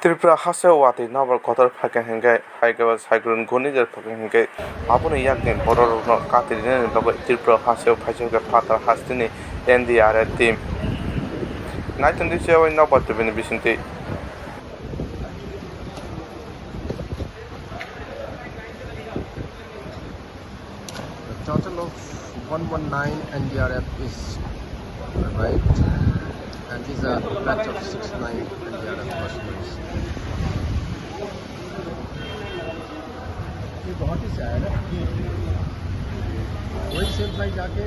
Tripura Hasteo wati nabar kotor phaka hingga haigaba cyclone gonijar phaka hingga aboni yakni borok no katirine logo Tripura Hasteo phaijoga phatar hastini Ndrf team naiton dise nabar tubini bisinti The total of 119 Ndrf is arrived, and these are batch of 69 Ndrf personnel. ये बहुत ही sad है, वही same size जाके